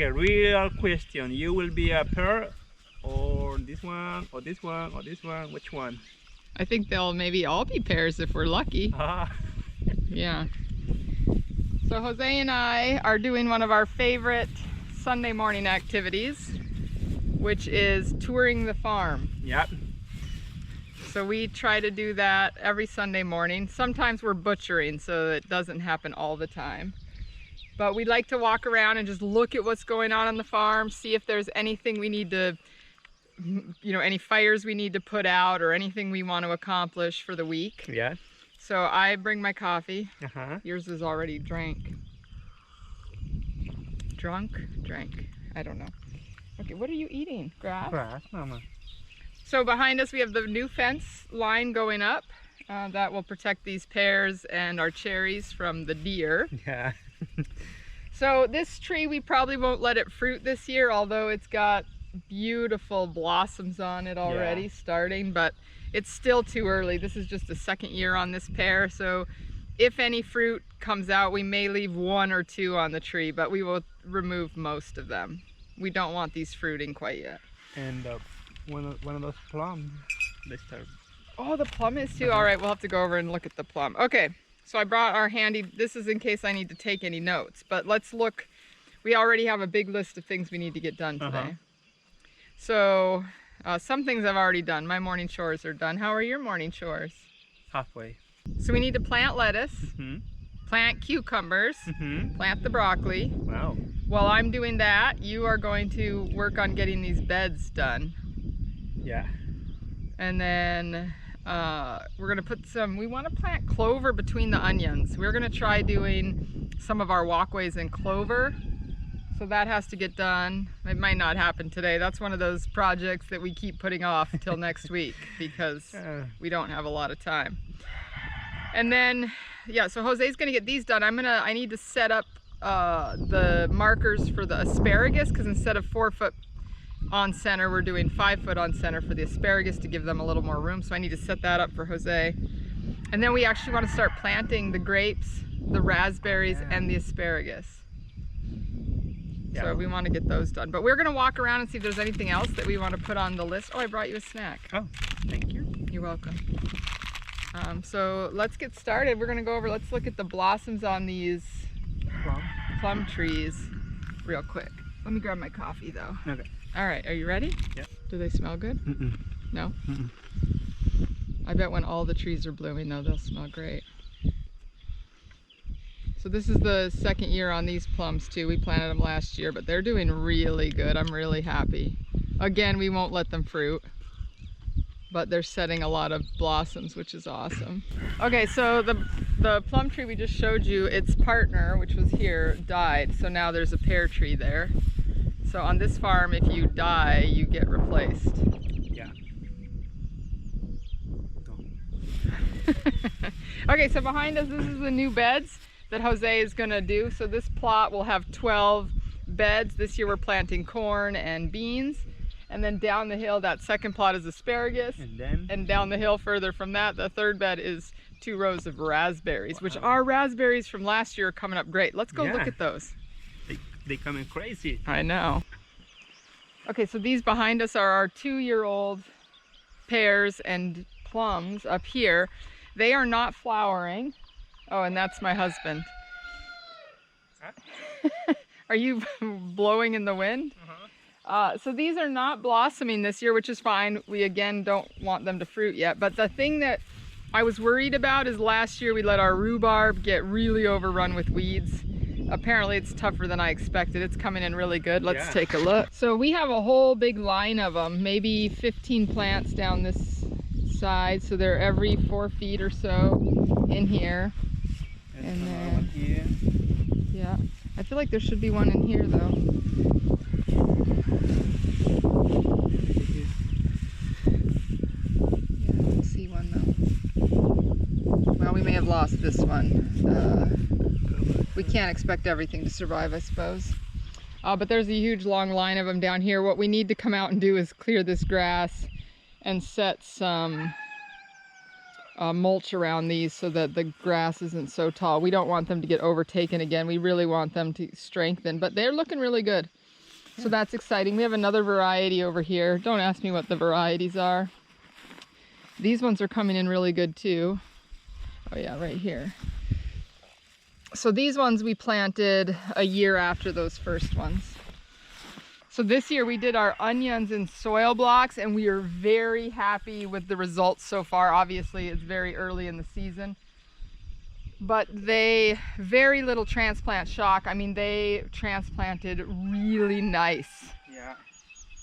Okay, real question. You will be a pair or this one or this one or this one? Which one? I think they'll maybe all be pairs if we're lucky. Ah. Yeah. So Jose and I are doing one of our favorite Sunday morning activities, which is touring the farm. Yep. So we try to do that every Sunday morning. Sometimes we're butchering, so it doesn't happen all the time. But we like to walk around and just look at what's going on the farm, see if there's anything we need to, any fires we need to put out or anything we want to accomplish for the week. Yeah. So I bring my coffee. Uh-huh. Yours is already drank. Drank. I don't know. Okay, what are you eating? Grass? Grass, mama. So behind us we have the new fence line going up. That will protect these pears and our cherries from the deer. Yeah. So this tree, we probably won't let it fruit this year, although it's got beautiful blossoms on it already, starting, but it's still too early. This is just the second year on this pear, so if any fruit comes out, we may leave 1 or 2 on the tree, but we will remove most of them. We don't want these fruiting quite yet. And one of those plums, they start. Oh, the plum is too. All right, we'll have to go over and look at the plum. Okay, so I brought our handy, this is in case I need to take any notes, but let's look. We already have a big list of things we need to get done today. So some things I've already done. My morning chores are done. How are your morning chores? Halfway. So we need to plant lettuce, plant cucumbers, plant the broccoli. Wow. While I'm doing that, you are going to work on getting these beds done. Yeah. And then we're going to put we want to plant clover between the onions. We're going to try doing some of our walkways in clover. So that has to get done. It might not happen today. That's one of those projects that we keep putting off until next week because we don't have a lot of time. And then, yeah, so Jose's gonna get these done. I need to set up the markers for the asparagus, because instead of 4 foot on center, we're doing 5 foot on center for the asparagus to give them a little more room. So I need to set that up for Jose. And then we actually want to start planting the grapes, the raspberries, and the asparagus. So we want to get those done. But we're going to walk around and see if there's anything else that we want to put on the list. Oh, I brought you a snack. Oh, thank you. You're welcome. So let's get started. We're going to go over, let's look at the blossoms on these plum trees real quick. Let me grab my coffee though. Okay. All right, are you ready? Yeah. Do they smell good? No? I bet when all the trees are blooming though, they'll smell great. So this is the second year on these plums too. We planted them last year, but they're doing really good. I'm really happy. Again, we won't let them fruit, but they're setting a lot of blossoms, which is awesome. Okay, so the plum tree we just showed you, its partner, which was here, died. So now there's a pear tree there. So on this farm, if you die, you get replaced. Yeah. Okay, so behind us, this is the new beds that Jose is gonna do. So this plot will have 12 beds. This year we're planting corn and beans. And then down the hill, that second plot is asparagus. And down the hill further from that, the third bed is 2 rows of raspberries, which our raspberries from last year are coming up great. Let's go look at those. They coming crazy. I know. Okay, so these behind us are our 2-year-old pears and plums up here. They are not flowering. Oh, and that's my husband. Are you blowing in the wind? So these are not blossoming this year, which is fine. We again don't want them to fruit yet. But the thing that I was worried about is last year we let our rhubarb get really overrun with weeds. Apparently it's tougher than I expected. It's coming in really good. Let's take a look. So we have a whole big line of them, maybe 15 plants down this side. So they're every 4 feet or so in here. And then, yeah, I feel like there should be one in here though. Yeah, I don't see one though. Well, we may have lost this one. We can't expect everything to survive, I suppose. But there's a huge long line of them down here. What we need to come out and do is clear this grass and set some mulch around these so that the grass isn't so tall. We don't want them to get overtaken again. We really want them to strengthen, but they're looking really good. So that's exciting. We have another variety over here. Don't ask me what the varieties are. These ones are coming in really good too. Oh yeah, right here. So these ones we planted a year after those first ones. So this year we did our onions in soil blocks and we are very happy with the results so far. Obviously it's very early in the season, but very little transplant shock. I mean, they transplanted really nice. Yeah.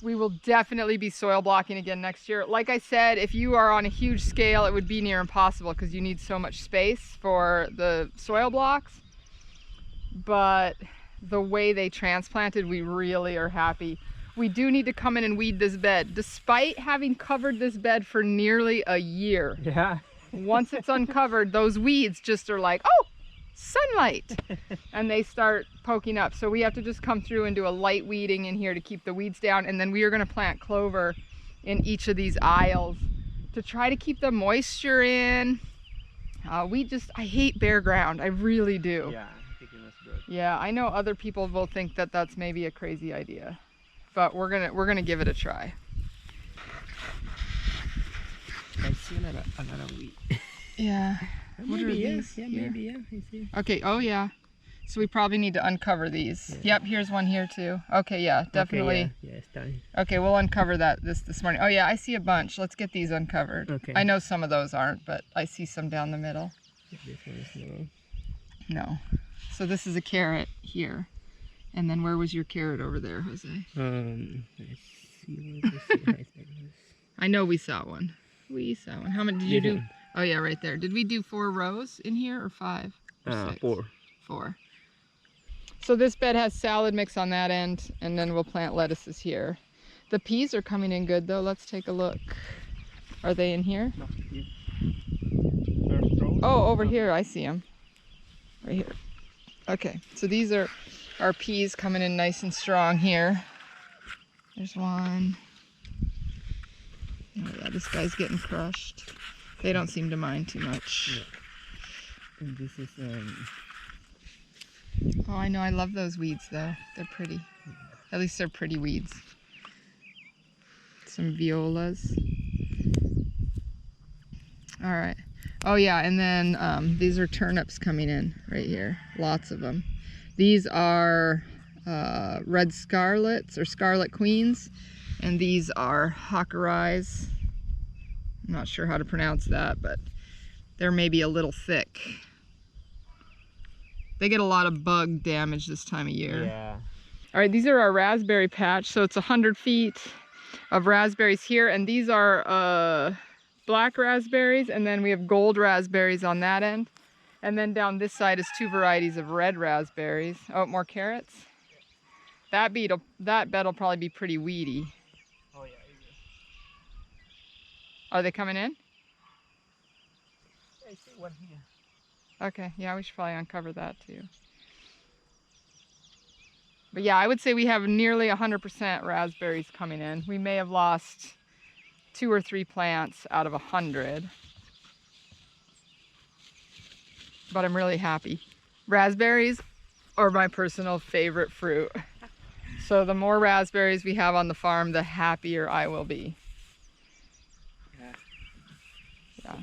We will definitely be soil blocking again next year. Like I said, if you are on a huge scale, it would be near impossible because you need so much space for the soil blocks. But the way they transplanted, we really are happy. We do need to come in and weed this bed. Despite having covered this bed for nearly a year. Yeah. Once it's uncovered, those weeds just are like, oh, sunlight. And they start poking up. So we have to just come through and do a light weeding in here to keep the weeds down. And then we are going to plant clover in each of these aisles to try to keep the moisture in. I hate bare ground. I really do. Yeah, I think it was good. Yeah, I know other people will think that that's maybe a crazy idea, but we're gonna give it a try. I see a lot of wheat. Yeah. What are Maybe, these? yeah, here? maybe, yeah. I see. Okay. Oh yeah. So we probably need to uncover these. Yeah. Yep. Here's one here too. Okay. Yeah. Definitely. Okay, yeah, it's time. Okay. We'll uncover that this morning. Oh yeah. I see a bunch. Let's get these uncovered. Okay. I know some of those aren't, but I see some down the middle. This one is no. No. So this is a carrot here. And then where was your carrot over there, Jose? Let's see what this is. I know we saw one. We saw one. How many did you This do? one. Oh yeah, right there. Did we do 4 rows in here or 5? Or 6? 4. 4. So this bed has salad mix on that end, and then we'll plant lettuces here. The peas are coming in good though. Let's take a look. Are they in here? No, here. First row. Oh, over here. I see them. Right here. Okay, so these are our peas coming in nice and strong here. There's one. Oh yeah, this guy's getting crushed. They don't seem to mind too much. Yeah. And this is Oh, I know. I love those weeds though. They're pretty. At least they're pretty weeds. Some violas. All right. Oh yeah, and then these are turnips coming in right here. Lots of them. These are red scarlets or scarlet queens, and these are hawkeries. I'm not sure how to pronounce that, but they're maybe a little thick. They get a lot of bug damage this time of year. yeah. All right, these are our raspberry patch. So it's 100 feet of raspberries here, and these are black raspberries, and then we have gold raspberries on that end. And then down this side is 2 varieties of red raspberries. Oh, more carrots. That bed will probably be pretty weedy. Oh yeah. Are they coming in? I see one here. Okay, yeah, we should probably uncover that too. But yeah, I would say we have nearly 100% raspberries coming in. We may have lost 2 or 3 plants out of 100. But I'm really happy. Raspberries are my personal favorite fruit. So the more raspberries we have on the farm, the happier I will be. Yeah.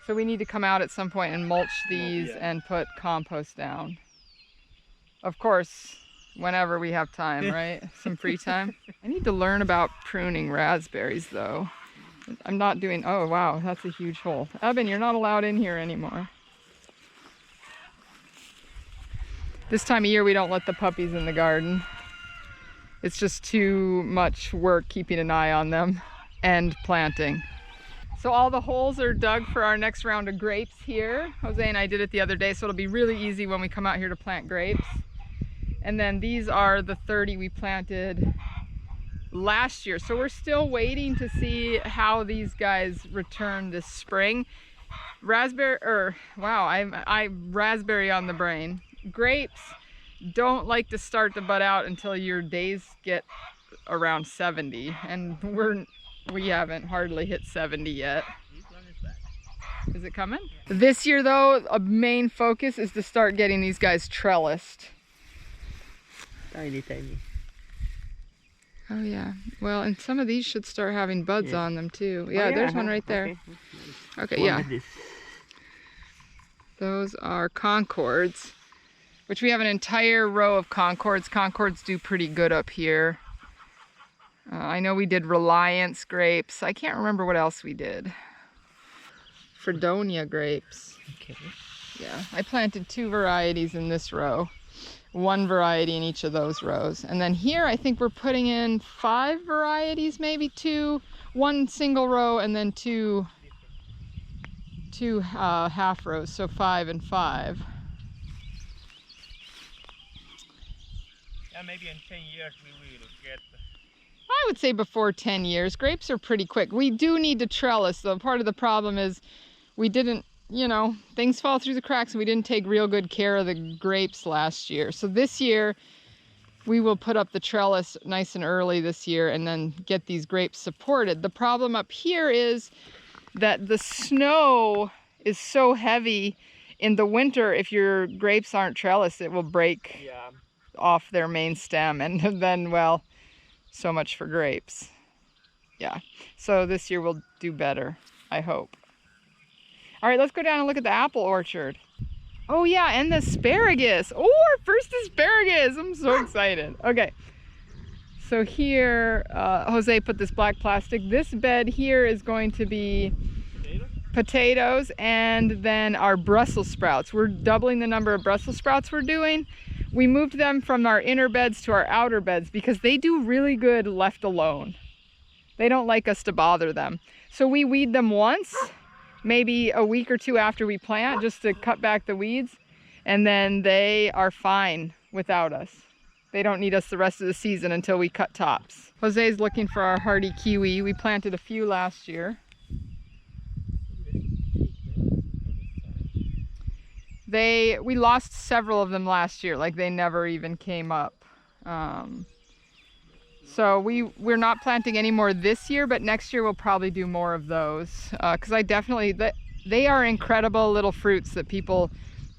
So we need to come out at some point and mulch these and put compost down. Of course, whenever we have time, right? Some free time. I need to learn about pruning raspberries though. I'm not doing, oh wow, that's a huge hole. Eben, you're not allowed in here anymore. This time of year we don't let the puppies in the garden. It's just too much work keeping an eye on them and planting. So all the holes are dug for our next round of grapes here. Jose and I did it the other day, so it'll be really easy when we come out here to plant grapes. And then these are the 30 we planted last year. So we're still waiting to see how these guys return this spring. Raspberry, I raspberry on the brain. Grapes don't like to start to bud out until your days get around 70, and we haven't hardly hit 70 yet. Is it coming? Yeah. This year though, a main focus is to start getting these guys trellised. Tiny. Oh yeah. Well, and some of these should start having buds Yeah. on them too. Oh, Yeah, there's one right there. Okay, Okay, one yeah. like this. Those are Concords, which we have an entire row of Concords. Concords do pretty good up here. I know we did Reliance grapes. I can't remember what else we did. Fredonia grapes. Okay. Yeah, I planted 2 varieties in this row. 1 variety in each of those rows. And then here I think we're putting in 5 varieties, maybe 2. 1 single row and then 2 half rows, so 5 and 5. Yeah, maybe in 10 years we will get. I would say before 10 years. Grapes are pretty quick. We do need to trellis though. Part of the problem is we didn't, you know, things fall through the cracks and we didn't take real good care of the grapes last year. So this year we will put up the trellis nice and early this year and then get these grapes supported. The problem up here is that the snow is so heavy in the winter. If your grapes aren't trellised, it will break off their main stem, and then, well, so much for grapes. Yeah, so this year we'll do better, I hope. All right, let's go down and look at the apple orchard. Oh yeah, and the asparagus. Oh, our first asparagus. I'm so excited. Okay, so here, Jose put this black plastic. This bed here is going to be potatoes and then our Brussels sprouts. We're doubling the number of Brussels sprouts we're doing. We moved them from our inner beds to our outer beds because they do really good left alone. They don't like us to bother them. So we weed them once, maybe a week or 2 after we plant, just to cut back the weeds. And then they are fine without us. They don't need us the rest of the season until we cut tops. Jose's looking for our hardy kiwi. We planted a few last year. We lost several of them last year, like they never even came up. So we're not planting any more this year, but next year we'll probably do more of those. Because they are incredible little fruits that people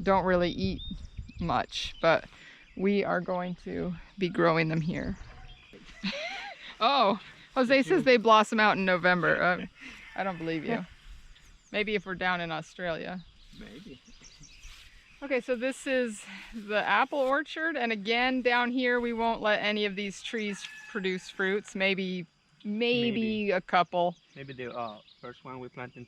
don't really eat much, but we are going to be growing them here. Oh, Jose says they blossom out in November. I don't believe you. Maybe if we're down in Australia. Maybe. Okay, so this is the apple orchard, and again down here we won't let any of these trees produce fruits. Maybe a couple. Maybe the first one we planted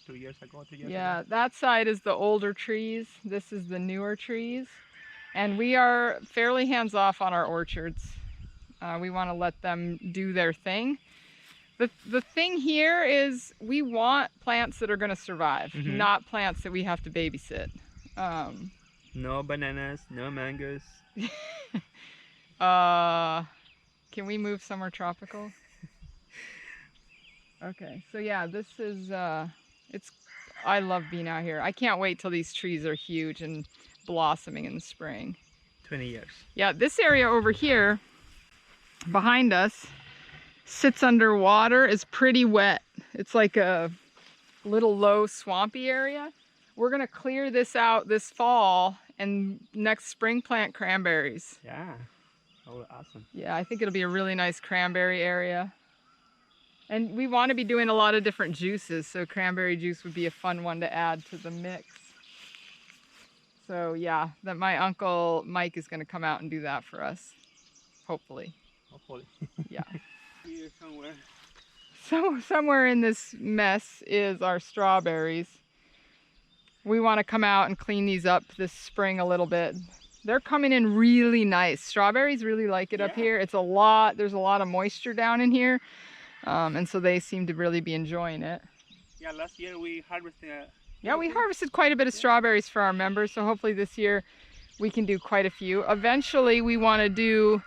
2 years ago. Yeah, that side is the older trees. This is the newer trees, and we are fairly hands-off on our orchards. We want to let them do their thing. The thing here is we want plants that are going to survive, not plants that we have to babysit. No bananas, no mangoes. Can we move somewhere tropical? Okay, so yeah, this is, I love being out here. I can't wait till these trees are huge and blossoming in the spring. 20 years. Yeah, this area over here, behind us, sits under water, is pretty wet. It's like a little low swampy area. We're gonna clear this out this fall and next spring plant cranberries. Yeah, oh, awesome. Yeah, I think it'll be a really nice cranberry area. And we want to be doing a lot of different juices, so cranberry juice would be a fun one to add to the mix. So yeah, that my uncle Mike is gonna come out and do that for us, hopefully. Hopefully. Yeah. Here somewhere. So somewhere in this mess is our strawberries. We want to come out and clean these up this spring a little bit. They're coming in really nice. Strawberries really like it up here. There's a lot of moisture down in here. And so they seem to really be enjoying it. Yeah, last year we harvested. Yeah, we harvested quite a bit of strawberries for our members. So hopefully this year we can do quite a few. Eventually we want to do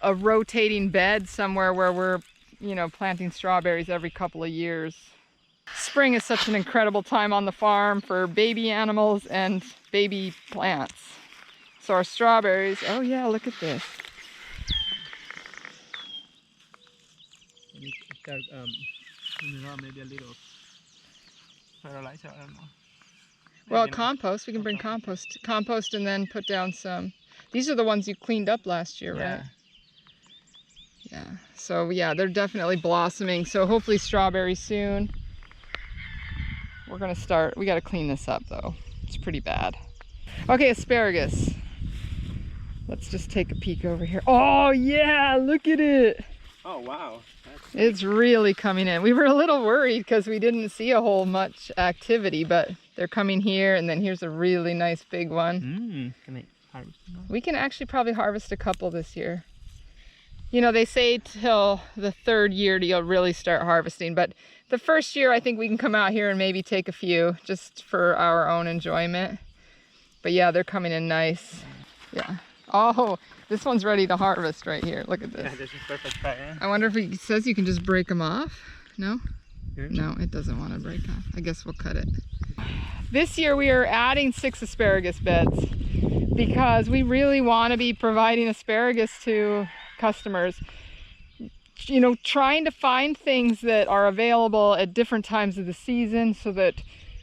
a rotating bed somewhere where we're, you know, planting strawberries every couple of years. Spring is such an incredible time on the farm for baby animals and baby plants. So our strawberries, oh yeah, look at this. Maybe a little fertilizer, I don't know. Well, compost, we can bring compost and then put down some. These are the ones you cleaned up last year, right? Yeah, so yeah, they're definitely blossoming. So hopefully strawberries soon. We're gonna start, we gotta clean this up though. It's pretty bad. Okay, asparagus. Let's just take a peek over here. Oh yeah, look at it. Oh wow. It's really coming in. We were a little worried because we didn't see a whole much activity, but they're coming here, and then here's a really nice big one. Can I harvest them? We can actually probably harvest a couple this year. You know, they say till the 3rd year you'll really start harvesting, but the 1st year I think we can come out here and maybe take a few just for our own enjoyment. But yeah, they're coming in nice. Yeah. Oh, this one's ready to harvest right here. Look at this. Yeah, this is perfect size. Yeah. I wonder if it says you can just break them off. No? Yeah. No, it doesn't want to break off. I guess we'll cut it. This year we are adding 6 asparagus beds because we really want to be providing asparagus to customers. You know, trying to find things that are available at different times of the season so that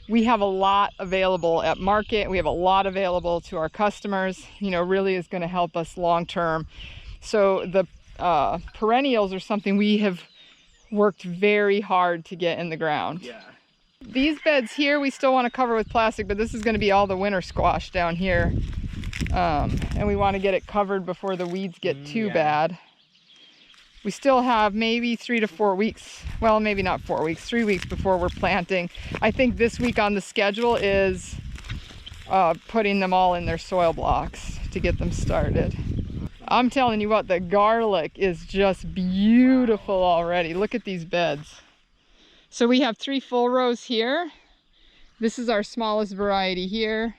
we have a lot available at market. We have a lot available to our customers, you know, really is going to help us long term. So the perennials are something we have worked very hard to get in the ground. Yeah. These beds here, we still want to cover with plastic, but this is going to be all the winter squash down here. And we want to get it covered before the weeds get too bad. We still have maybe 3 to 4 weeks. Well, maybe not 4 weeks, 3 weeks before we're planting. I think this week on the schedule is putting them all in their soil blocks to get them started. I'm telling you what, the garlic is just beautiful already. Look at these beds. So we have 3 full rows here. This is our smallest variety here.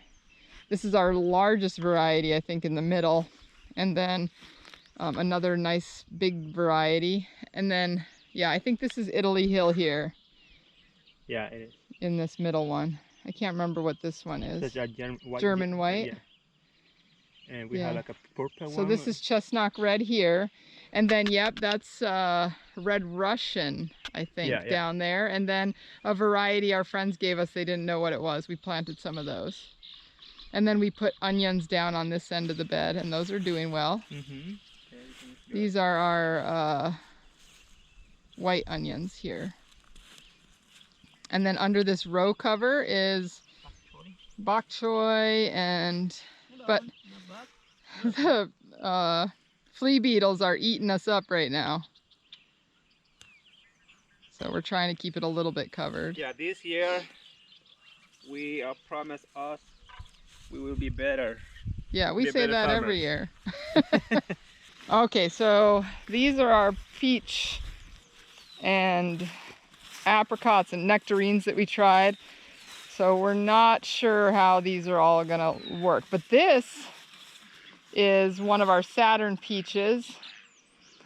This is our largest variety, I think, in the middle. And then another nice big variety. And then, yeah, I think this is Italy Hill here. Yeah, it is. In this middle one. I can't remember what this one is. Such a German white. Yeah. And we have like a purple one. So this is chestnut red here. And then, yep, that's Red Russian, I think, down there. And then a variety our friends gave us, they didn't know what it was. We planted some of those. And then we put onions down on this end of the bed, and those are doing well. These are our white onions here. And then under this row cover is bok choy, and but the flea beetles are eating us up right now. So we're trying to keep it a little bit covered. Yeah, this year we promised us we will be better. Yeah, we say that every year. Okay, so these are our peach and apricots and nectarines that we tried. So we're not sure how these are all gonna work. But this is one of our Saturn peaches,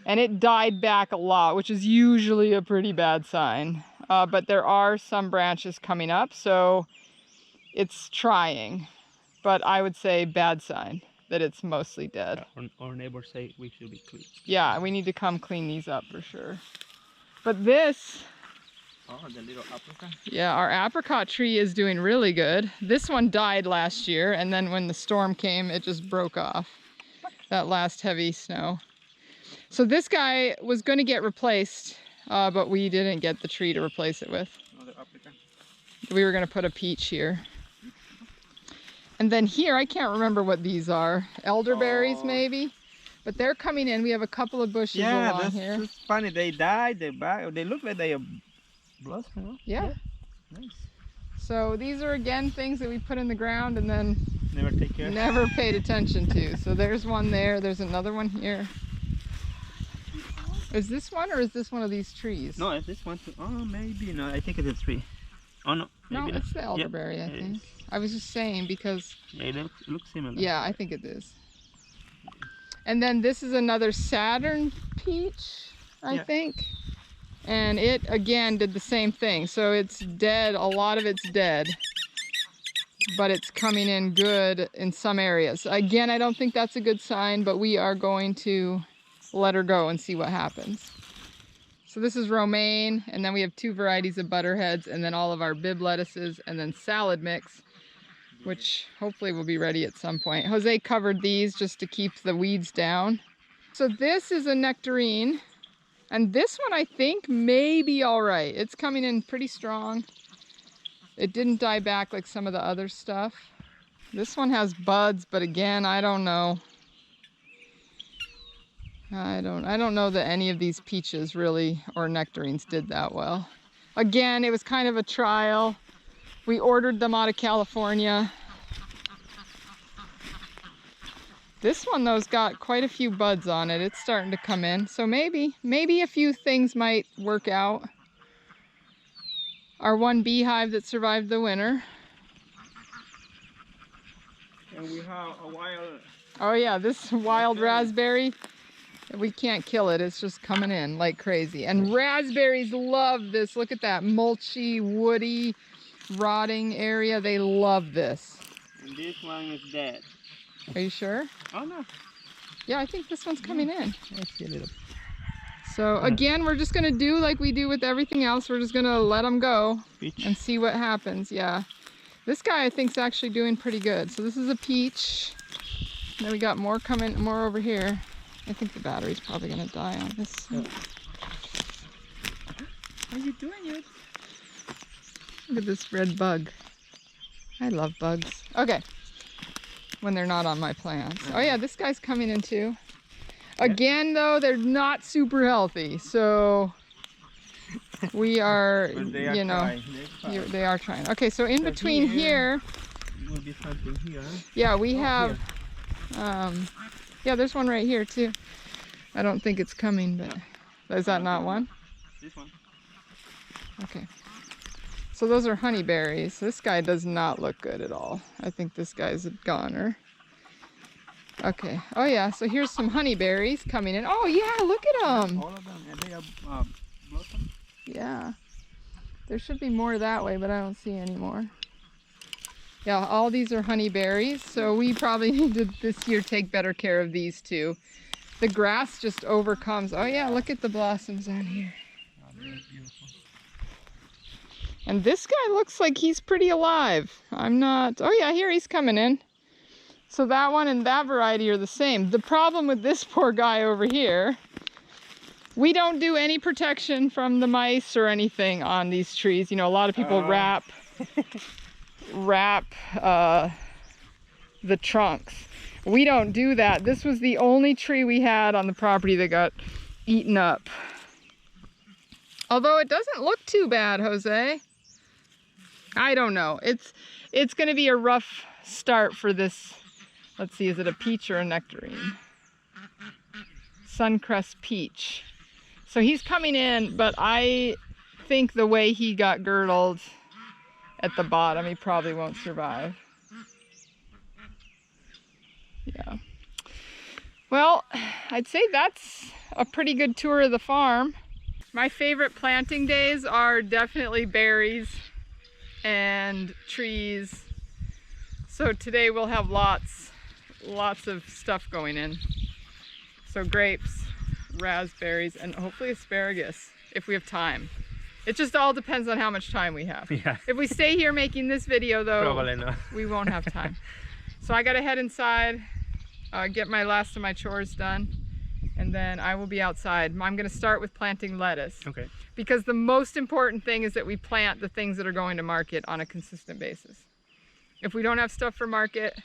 and it died back a lot, which is usually a pretty bad sign. But there are some branches coming up, so it's trying. But I would say bad sign that it's mostly dead. Our neighbors say we should be clean. Yeah, we need to come clean these up for sure. But this, oh, the little apricot. Yeah, our apricot tree is doing really good. This one died last year, and then when the storm came, it just broke off. That last heavy snow. So this guy was going to get replaced, but we didn't get the tree to replace it with. Another apricot. We were going to put a peach here. And then here, I can't remember what these are. Elderberries, maybe? But they're coming in. We have a couple of bushes along here. Yeah, that's funny. They died. They look like they are blossoming. Yeah. Nice. So these are, again, things that we put in the ground and then never take care. Never paid attention to. So there's one there. There's another one here. Is this one, or is this one of these trees? No, it's this one too. Oh, maybe. No, I think it's a tree. Oh, no. No, it's the elderberry, I think. I was just saying because... Yeah, it looks similar. Yeah, I think it is. And then this is another Saturn peach, I think. And it, again, did the same thing. So it's dead. A lot of it's dead. But it's coming in good in some areas. Again, I don't think that's a good sign, but we are going to let her go and see what happens. So this is romaine, and then we have 2 varieties of butterheads, and then all of our bib lettuces, and then salad mix, which hopefully will be ready at some point. Jose covered these just to keep the weeds down. So this is a nectarine, And this one I think may be all right. It's coming in pretty strong. It didn't die back like some of the other stuff. This one has buds, but again, I don't know. I don't know that any of these peaches really, or nectarines, did that well. Again, it was kind of a trial. We ordered them out of California. This one though's got quite a few buds on it. It's starting to come in. So maybe a few things might work out. Our one beehive that survived the winter. And we have a wild... Oh yeah, this wild raspberry. We can't kill it. It's just coming in like crazy. And raspberries love this. Look at that mulchy, woody, rotting area. They love this. And this one is dead. Are you sure? Oh no. Yeah, I think this one's coming in. I see a little. So again, we're just gonna do like we do with everything else. We're just gonna let them go and see what happens. Yeah. This guy I think is actually doing pretty good. So this is a peach. Then we got more coming, more over here. I think the battery's probably gonna die on this. What are you doing it? Look at this red bug. I love bugs. Okay. When they're not on my plants. Oh yeah, this guy's coming in too. Again though, they're not super healthy. So we are, you know, they are trying. Okay, so in between here, will be something here. Yeah, we have, yeah, there's one right here too. I don't think it's coming, but is that not one? This one. Okay. So those are honeyberries. This guy does not look good at all. I think this guy's a goner. Okay. Oh yeah, so here's some honeyberries coming in. Oh yeah, look at them. All of them, and they have blossom. Yeah. There should be more that way, but I don't see any more. Yeah, all these are honeyberries, so we probably need to this year take better care of these too. The grass just overcomes. Oh yeah, look at the blossoms on here. Oh, they're beautiful. And this guy looks like he's pretty alive. I'm not... Oh yeah, here he's coming in. So that one and that variety are the same. The problem with this poor guy over here, we don't do any protection from the mice or anything on these trees. You know, a lot of people wrap the trunks. We don't do that. This was the only tree we had on the property that got eaten up. Although it doesn't look too bad, Jose. I don't know. It's going to be a rough start for this. Let's see, is it a peach or a nectarine? Suncrest peach. So he's coming in, but I think the way he got girdled at the bottom, he probably won't survive. Yeah. Well, I'd say that's a pretty good tour of the farm. My favorite planting days are definitely berries and trees. So today we'll have lots of stuff going in. So grapes, raspberries, and hopefully asparagus if we have time. It just all depends on how much time we have. Yeah. If we stay here making this video though, probably not. We won't have time. So I gotta head inside, get my last of my chores done, and then I will be outside. I'm gonna start with planting lettuce. Okay. Because the most important thing is that we plant the things that are going to market on a consistent basis. If we don't have stuff for market,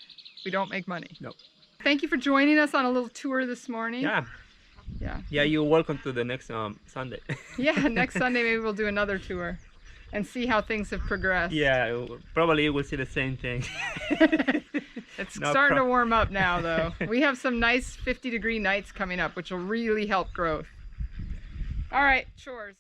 we don't make money. Nope. Thank you for joining us on a little tour this morning. Yeah. Yeah. Yeah, you're welcome to the next Sunday. Yeah, next Sunday maybe we'll do another tour and see how things have progressed. Yeah, probably we'll see the same thing. It's starting to warm up now though. We have some nice 50-degree nights coming up, which will really help growth. All right, chores.